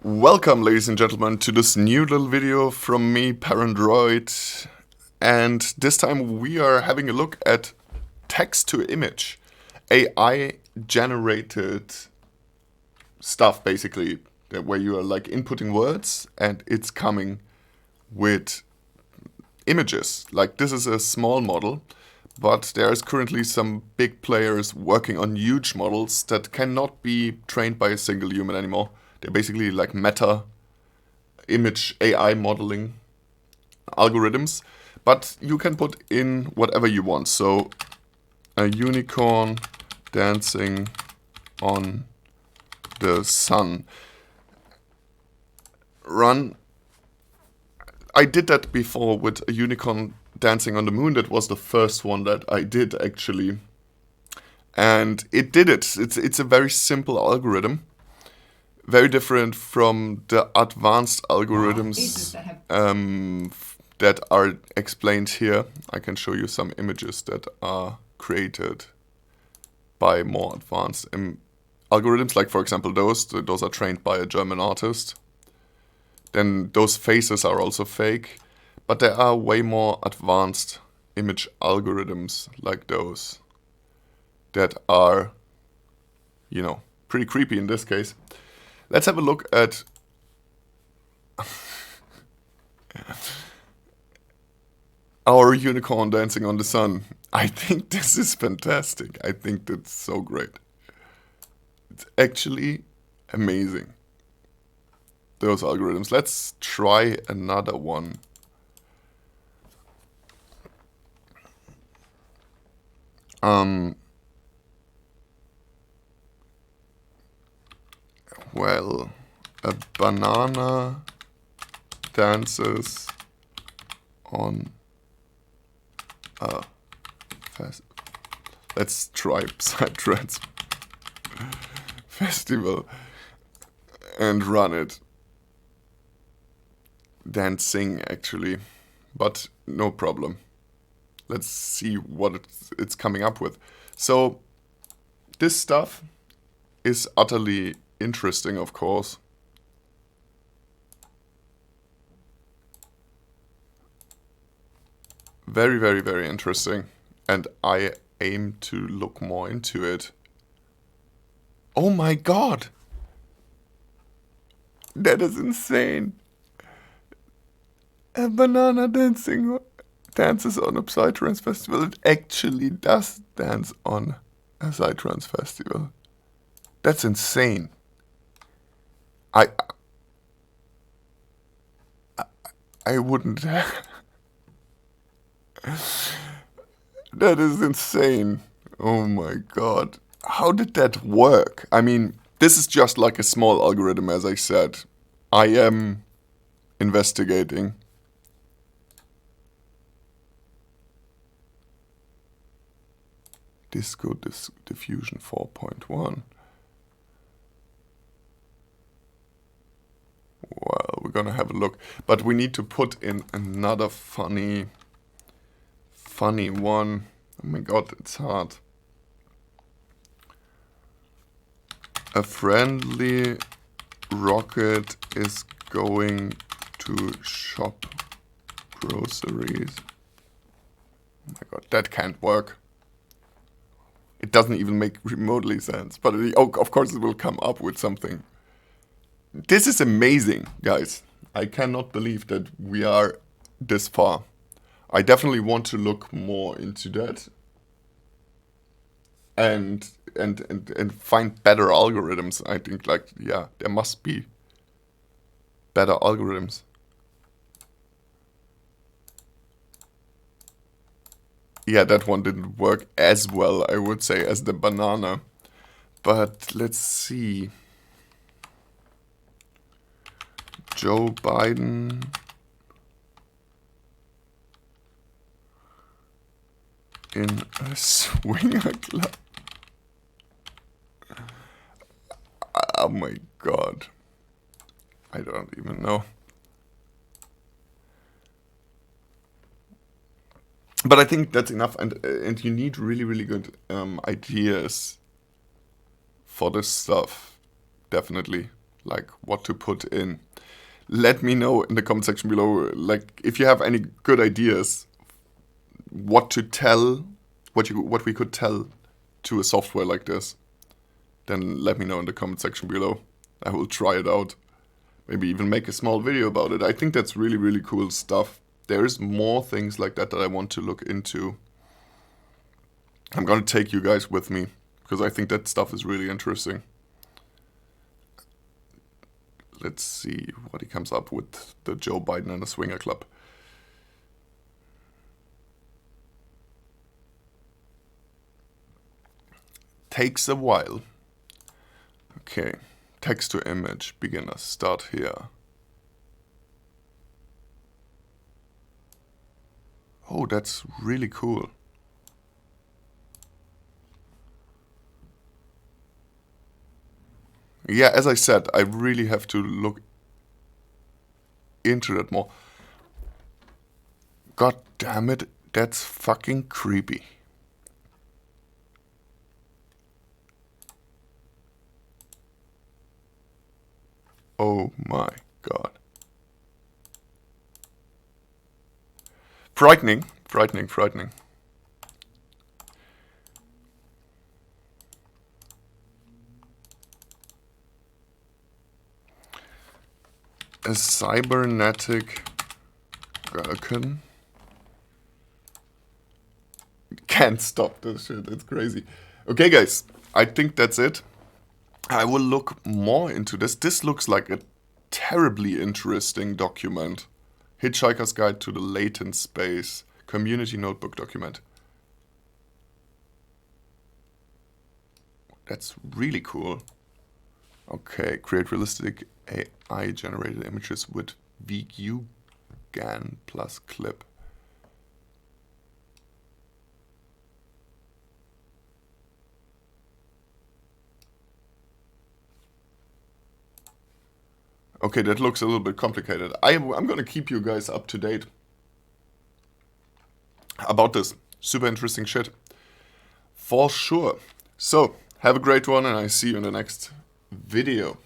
Welcome, ladies and gentlemen, to this new little video from me, PARANDROID. And this time we are having a look at text-to-image, AI-generated stuff, basically, where you are like inputting words and it's coming with images. Like, this is a small model, but there is currently some big players working on huge models that cannot be trained by a single human anymore. They're basically like meta image AI modeling algorithms, but you can put in whatever you want. So a unicorn dancing on the sun. Run. I did that before with a unicorn dancing on the moon. That was the first one that I did, actually. And it did it. It's a very simple algorithm. Very different from the advanced algorithms that are explained here. I can show you some images that are created by more advanced algorithms. Like, for example, those are trained by a German artist. Then those faces are also fake. But there are way more advanced image algorithms like those that are, you know, pretty creepy in this case. Let's have a look at our unicorn dancing on the sun. I think this is fantastic. I think that's so great. It's actually amazing, those algorithms. Let's try another one. Well, a banana dances on a let's try Psytrance festival and run it. Dancing, actually, but no problem. Let's see what it's coming up with. So this stuff is utterly interesting, of course. Very, very, very interesting. And I aim to look more into it. Oh my god! That is insane! A banana dances on a Psytrance festival. It actually does dance on a Psytrance festival. That's insane. I wouldn't. That is insane. Oh my god. How did that work? I mean, this is just like a small algorithm, as I said. I am investigating. Disco diffusion 4.1. Well, we're gonna have a look, but we need to put in another funny one. Oh my god, it's hard. A friendly rocket is going to shop groceries. Oh my god, that can't work. It doesn't even make remotely sense, but of course it will come up with something. This is amazing, guys. I cannot believe that we are this far. I definitely want to look more into that and find better algorithms. I think, like, yeah, there must be better algorithms. Yeah, that one didn't work as well, I would say, as the banana. But let's see. Joe Biden in a swinger club. Oh my god. I don't even know. But I think that's enough, and you need really, really good ideas for this stuff, definitely. like what to put in. Let me know in the comment section below, like if you have any good ideas, what to tell, what we could tell to a software like this. Then let me know in the comment section below. I will try it out. Maybe even make a small video about it. I think that's really, really cool stuff. There's more things like that I want to look into. I'm gonna take you guys with me, because I think that stuff is really interesting. Let's see what he comes up with, the Joe Biden and the Swinger Club. Takes a while. Okay, text to image, beginner, start here. Oh, that's really cool. Yeah, as I said, I really have to look into that more. God damn it, that's fucking creepy. Oh my god. Frightening, frightening, frightening. A cybernetic gherkin. Can't stop this shit, it's crazy. Okay guys, I think that's it. I will look more into this. This looks like a terribly interesting document. Hitchhiker's Guide to the Latent Space. Community Notebook document. That's really cool. Okay, create realistic AI-generated images with VGAN plus clip. Okay, that looks a little bit complicated. I'm going to keep you guys up to date about this. Super interesting shit. For sure. So, have a great one and I see you in the next video.